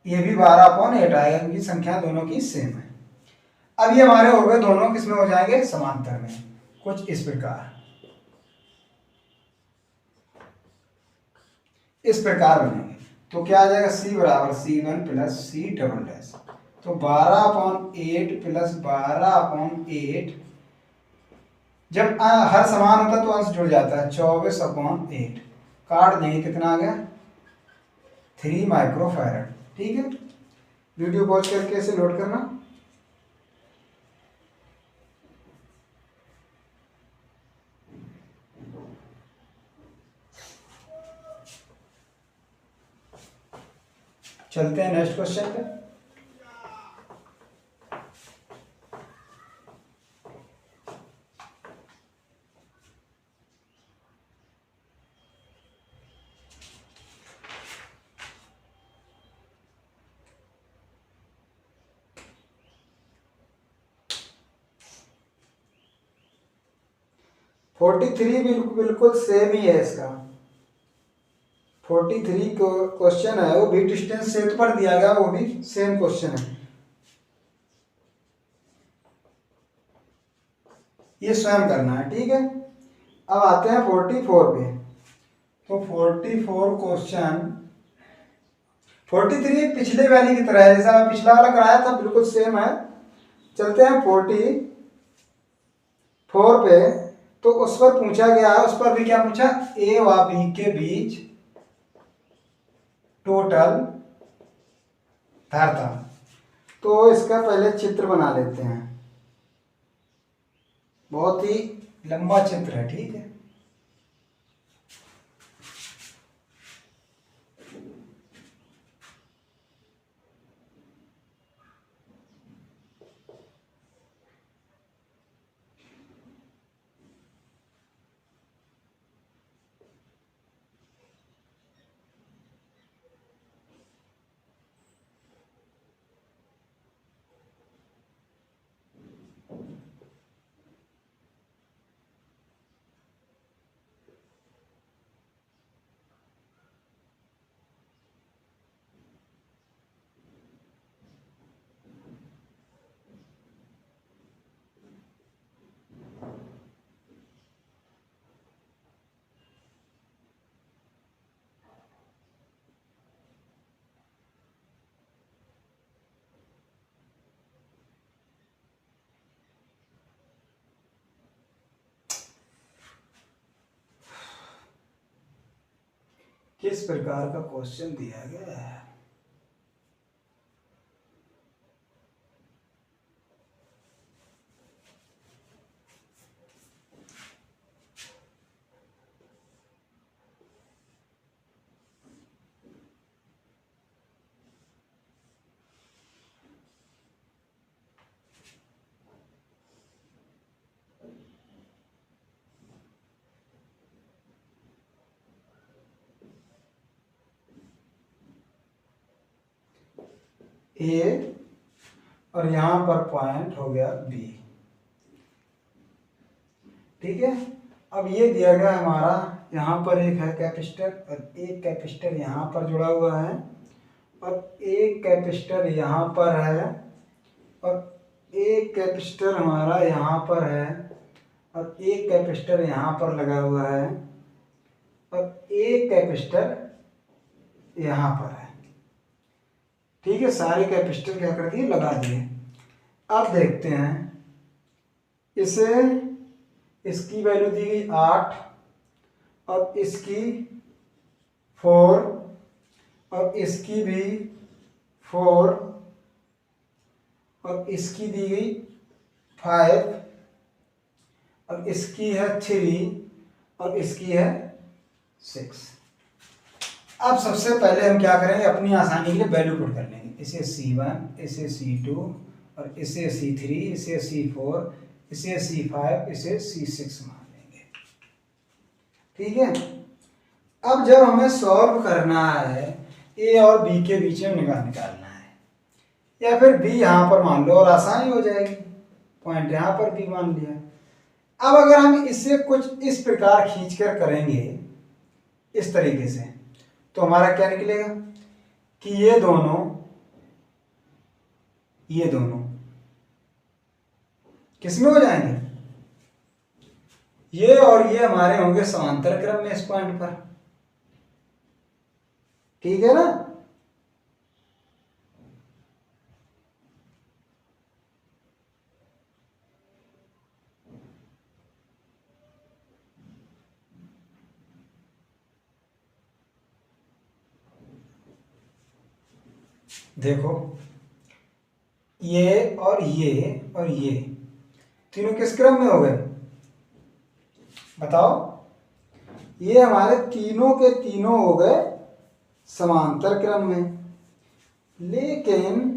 ये भी 12 अपॉन 8 आएगा, क्योंकि संख्या दोनों की सेम है। अब ये हमारे हो गए दोनों किसमें हो जाएंगे? समांतर में, कुछ इस प्रकार। इस प्रकार बनेंगे तो क्या आ जाएगा? C बराबर C1 plus C double dash, तो 12 अपॉन 8 प्लस 12 अपॉन 8, जब हर समान होता है तो अंश जुड़ जाता है, 24 अपॉन 8, काट देंगे, कितना आ गया? 3 माइक्रोफैरड। ठीक है, वीडियो पॉज करके इसे लोड करना। चलते हैं नेक्स्ट क्वेश्चन पे। फोर्टी थ्री बिल्कुल सेम ही है इसका। 43 क्वेश्चन है, वो भी डिस्टेंस सेट पर दिया गया, वो भी सेम क्वेश्चन है। ये स्वयं करना है। ठीक है, अब आते हैं 44 पे। तो 44 क्वेश्चन, 43 पिछले वाली की तरह है, जैसा मैं पिछला वाला कराया था बिल्कुल सेम है। चलते हैं 44 पे। तो उस पर पूछा गया है, उस पर भी क्या पूछा? ए व बी के बीच टोटल धारता। तो इसका पहले चित्र बना लेते हैं, बहुत ही लंबा चित्र है। ठीक है, किस प्रकार का क्वेश्चन दिया गया है। ए और यहां पर पॉइंट हो गया बी। ठीक है, अब ये दिया गया हमारा, यहाँ पर एक है कैपेसिटर और एक कैपेसिटर यहाँ पर जुड़ा हुआ है और एक कैपेसिटर यहाँ पर है और एक कैपेसिटर हमारा यहाँ पर है और एक कैपेसिटर यहाँ पर लगा हुआ है और एक कैपेसिटर यहाँ पर है। ठीक है, सारे कैपेसिटर क्या कर दिए, लगा दिए। अब देखते हैं इसे, इसकी वैल्यू दी गई 8 और इसकी 4 और इसकी भी 4 और इसकी दी गई 5 और इसकी है 3 और इसकी है 6। अब सबसे पहले हम क्या करेंगे, अपनी आसानी के लिए वैल्यू पुट कर लेंगे। इसे C1, इसे C2 और इसे C3, इसे C4, इसे C5, इसे C6 मान लेंगे। ठीक है, अब जब हमें सॉल्व करना है A और B के बीच में निकालना है, या फिर B यहाँ पर मान लो और आसानी हो जाएगी, पॉइंट यहाँ पर B मान लिया। अब अगर हम इसे कुछ इस प्रकार खींच कर करेंगे इस तरीके से, तो हमारा क्या निकलेगा कि ये दोनों किसमें हो जाएंगे, ये और ये हमारे होंगे समांतर क्रम में इस पॉइंट पर। ठीक है ना, देखो ये और ये तीनों किस क्रम में हो गए बताओ। ये हमारे तीनों के तीनों हो गए समांतर क्रम में, लेकिन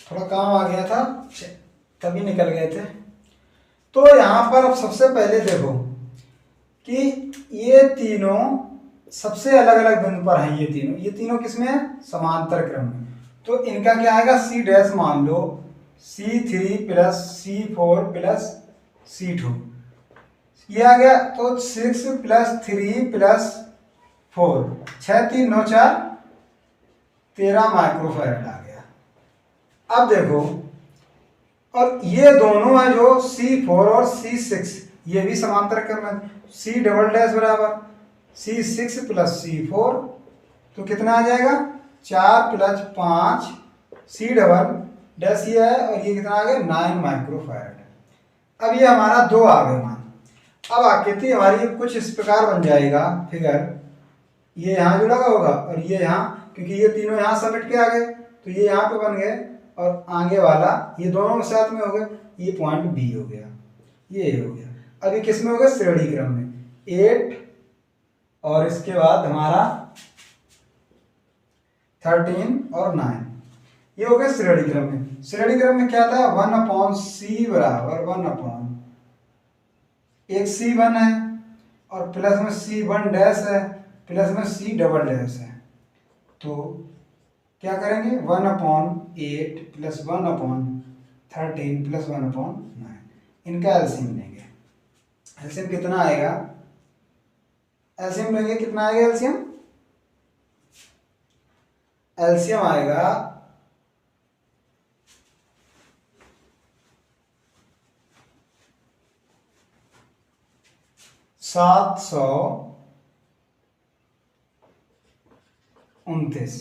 थोड़ा काम आ गया था तभी निकल गए थे। तो यहां पर अब सबसे पहले देखो कि ये तीनों सबसे अलग अलग बिंदु पर हैं। ये तीनों किसमें है, समांतर क्रम में। तो इनका क्या आएगा, C डैश मान लो, C3 plus C4 plus C2 ये आ गया। तो 6 प्लस 3 प्लस 4, 6 3 9 4 13 माइक्रोफैराड आ गया। अब देखो, और ये दोनों है जो C4 और C6, ये भी समांतर क्रम है। C डबल डैश बराबर C6 प्लस C4, तो कितना आ जाएगा, 4 प्लस 5 C डबल डैश ये है और ये कितना आ गया, 9 माइक्रोफैराड। अब ये हमारा 2 आ गए मान। अब आकृति हमारी कुछ इस प्रकार बन जाएगा फिगर, ये यहाँ जुड़ा होगा और ये यहाँ, क्योंकि ये तीनों यहाँ समेट के आ गए तो ये यहाँ पे बन गए और आगे वाला ये दोनों साथ में हो गए, ये पॉइंट बी हो गया, ये हो गया। अभी किस में हो गया, श्रेणी क्रम में 8 और इसके बाद हमारा 13 और 9, ये हो गया श्रेणी क्रम में। श्रेणी क्रम में क्या था, 1/c बराबर 1/, एक C1 है और प्लस में C1 डैश है प्लस में C डबल डैश है, तो क्या करेंगे 1/8 प्लस 1/13 प्लस 1/9, इनका एलसीएम लेंगे। एलसीएम कितना आएगा, एलसीएम लेंगे कितना आएगा, एलसीएम आएगा 700 29,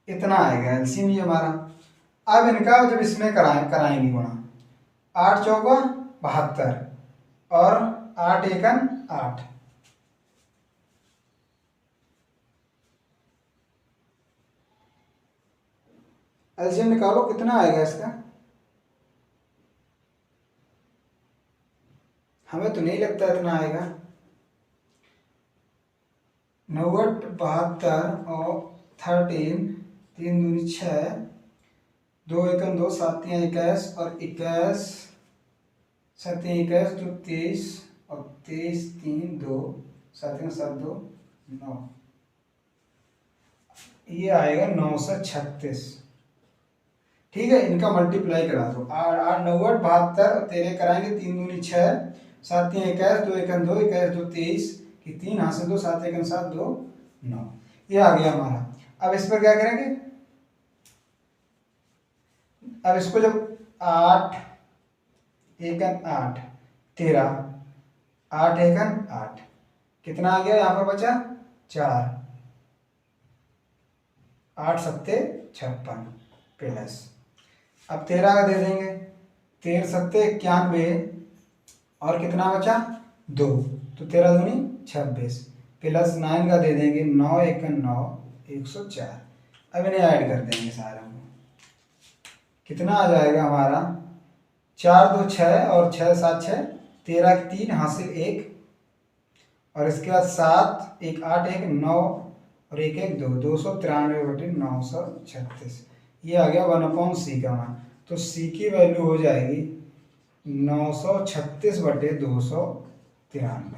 इतना आएगा एलसीएम ये हमारा। अब इनका जब इसमें कराएंगे गुणा, 8 चौका 72 और 8 एकन 8, एलसीएम निकालो कितना आएगा इसका। हमें तो नहीं लगता इतना आएगा। 90, 72 और 13, 3 दूनी 6, 2 एकम 2, 7 3 21 और 21, 7 3 21, 2 23 और 23 3 2, 7 3 7 2 9, ये आएगा 936। ठीक है, इनका मल्टीप्लाई करा दो। 8 9 72 और तेरे कराएंगे 3 दूनी 6, 7 3 21, 2 एकम 2, 21 2 23 कि 3 हाथ से 2, 7 एकम 7 2 9, ये आ गया हमारा। अब इस पर क्या करेंगे, अब इसको जब 8 एकन 8 13, 8 एकन 8, कितना आ गया यहाँ पर बचा 4, 8 सत्ते 56 प्लस, अब 13 का दे देंगे, 13 सत्ते 91 और कितना बचा 2, तो 13 दूनी 26 प्लस 9 का दे देंगे, 9 एकन 9 104। अब इन्हें ऐड कर देंगे सारे को, कितना आ जाएगा हमारा 4 2 6 और 6 7 6, 13 की 3 हासिल 1 और इसके बाद 7 1 8 1 9 और 1 1 2, 293/936, ये आ गया 1/c का मान। तो c की वैल्यू हो जाएगी 936/293।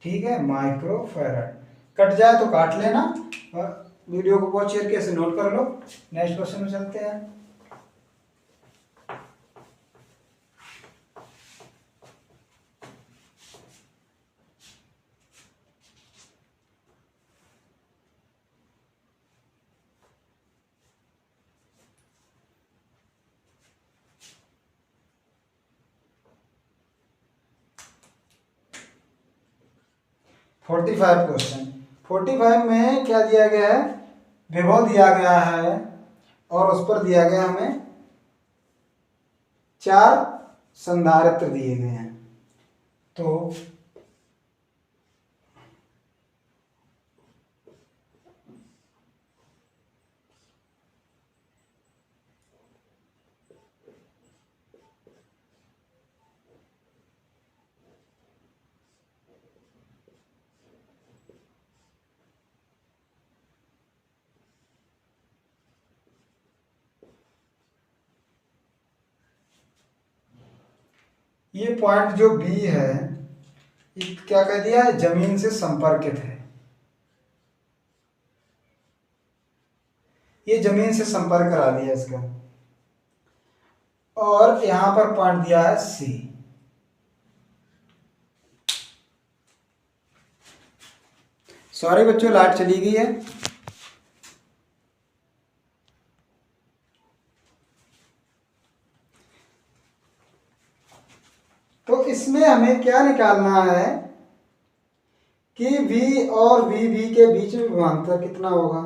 ठीक है, माइक्रो फैराड। कट जाए तो काट लेना और वीडियो को बहुत शेयर कैसे नोट कर लो। नेक्स्ट क्वेश्चन में चलते हैं। क्वेश्चन 45 में क्या दिया गया है, विभव दिया गया है और उस पर दिया गया हमें 4 संधारित्र दिए गए हैं। तो ये पॉइंट जो बी है, ये क्या कह दिया है, जमीन से संपर्कित है। ये जमीन से संपर्क करा दिया इसका, और यहां पर पॉइंट दिया है सी। सॉरी बच्चों, लाइट चली गई है। तो इसमें हमें क्या निकालना है कि V और VB के बीच में विभवांतर कितना होगा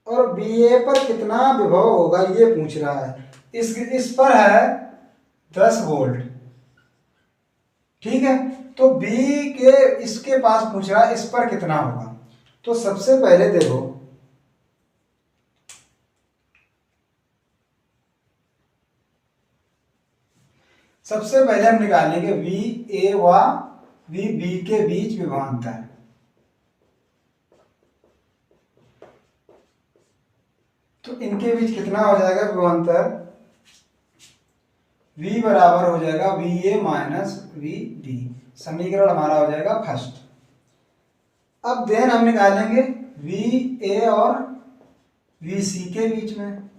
और BA पर कितना विभव होगा, ये पूछ रहा है। इस पर है 10 वोल्ट। ठीक है, तो B के इसके पास पूछ रहा है इस पर कितना होगा। तो सबसे पहले देखो, सबसे पहले हम निकालेंगे VA व VB के बीच विभवांतर। तो इनके बीच कितना हो जाएगा विभवांतर, V बराबर हो जाएगा VA माइनस VB। समीकरण हमारा हो जाएगा फर्स्ट। अब देन हम निकालेंगे VA और VC के बीच में।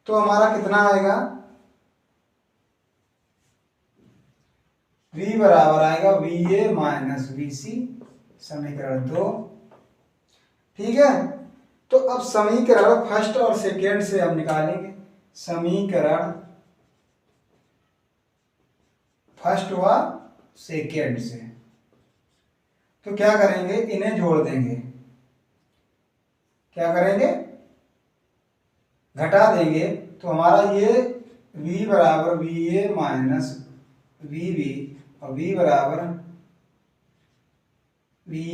तो हमारा कितना आएगा, V बराबर आएगा VA माइनस VC, समीकरण 2। ठीक है, तो अब समीकरण फर्स्ट और सेकेंड से हम निकालेंगे। समीकरण फर्स्ट व सेकेंड से, तो क्या करेंगे, इन्हें जोड़ देंगे। क्या करेंगे, घटा देंगे। तो हमारा ये v बराबर V A minus V B और v बराबर V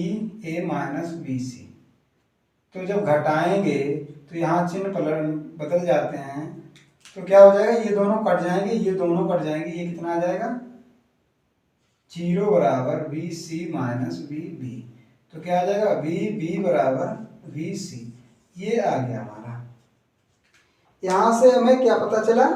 A minus V C. तो जब घटाएंगे तो यहाँ चिन्ह पलट बदल जाते हैं। तो क्या हो जाएगा, ये दोनों कट जाएंगे, ये दोनों कट जाएंगे, ये कितना आ जाएगा, 0 बराबर V C minus V B. तो क्या आ जाएगा, वी बी बराबर वी सी। ये आ गया हमारा। यहां से हमें क्या पता चला,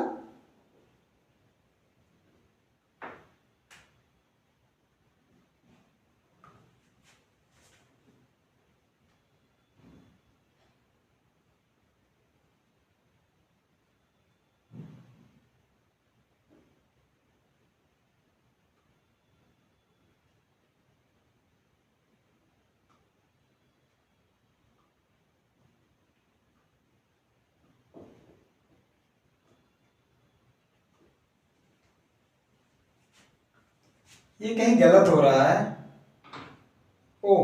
ये कहीं गलत हो रहा है। ओ,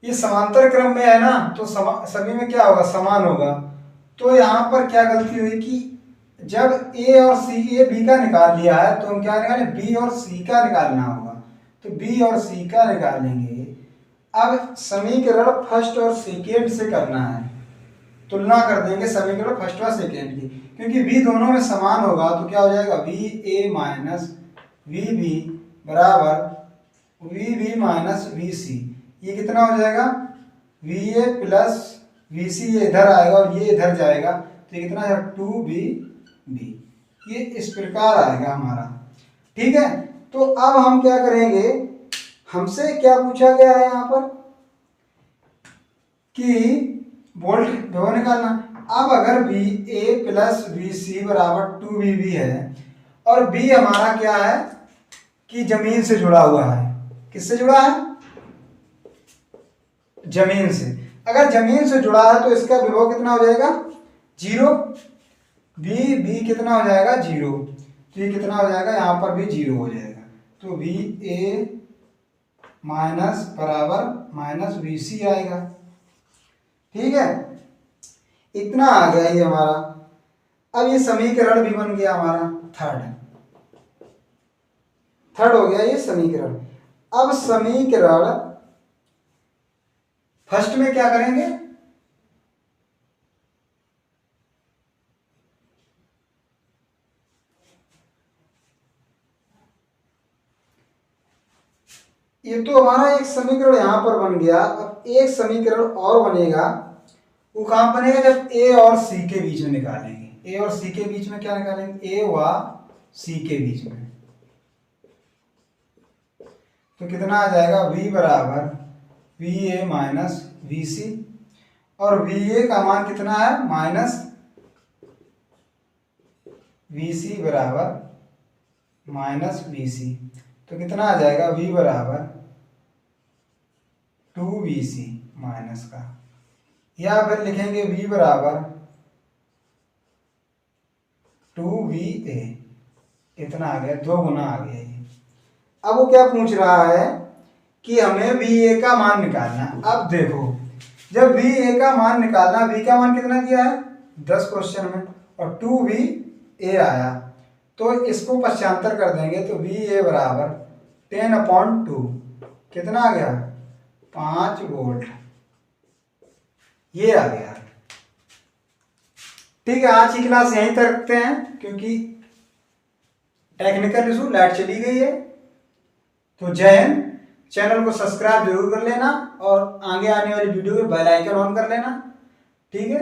ये समांतर क्रम में है ना, तो सभी में क्या होगा, समान होगा। तो यहाँ पर क्या गलती हुई कि जब ए और सी, ए बी का निकाल लिया है तो हम क्या निकालें, बी और सी का निकालना होगा। तो बी और सी का निकालेंगे। अब समीकरण फर्स्ट और सेकेंड से करना है, तुलना कर देंगे समीकरण फर्स्ट और सेकेंड की, क्योंकि बी दोनों में समान होगा। तो क्या हो जाएगा, V A minus V B बराबर V B minus V C. ये कितना हो जाएगा, V A plus V C, ये इधर आएगा और ये इधर जाएगा। तो ये कितना है, 2 बी। ये इस प्रकार आएगा हमारा। ठीक है, तो अब हम क्या करेंगे, हमसे क्या पूछा गया है यहाँ पर कि वोल्ट विभव निकालना। अब अगर वी ए प्लस वी सी बराबर 2 है और बी हमारा क्या है कि जमीन से जुड़ा हुआ है। किससे जुड़ा है, जमीन से। अगर जमीन से जुड़ा है तो इसका विभव कितना हो जाएगा, 0। बी कितना हो जाएगा, 0। तो ये कितना हो जाएगा, यहाँ पर भी 0 हो जाएगा। तो वी ए माइनस बराबर माइनस वी सी आएगा। ठीक है, इतना आ गया ये हमारा। अब ये समीकरण भी बन गया हमारा थर्ड हो गया ये समीकरण। अब समीकरण फर्स्ट में क्या करेंगे, ये तो हमारा एक समीकरण यहां पर बन गया। अब एक समीकरण और बनेगा, वो कहां बनेगा, जब ए और सी के बीच में निकालेंगे। ए और सी के बीच में क्या निकालेंगे, ए व सी के बीच में। तो कितना आ जाएगा, v बराबर वी ए माइनस वी सी, और वी ए का मान कितना है, माइनस वी सी बराबर माइनस वी सी। तो कितना आ जाएगा, v बराबर 2vc माइनस का, या फिर लिखेंगे v बराबर 2va। इतना आ गया, 2 गुना आ गया ये। अब वो क्या पूछ रहा है कि हमें va का मान निकालना। अब देखो, जब va का मान निकालना, v का मान कितना दिया है 10 क्वेश्चन में, और 2va आया, तो इसको पश्चांतर कर देंगे। तो va बराबर 10/2 कितना आ गया, 5 वोल्ट। ये आ गया। ठीक है, आज की क्लास यहीं तक रखते हैं, क्योंकि टेक्निकल इशू, लाइट चली गई है। तो जय हिंद। चैनल को सब्सक्राइब जरूर कर लेना और आगे आने वाली वीडियो के बेल आइकन ऑन कर लेना। ठीक है।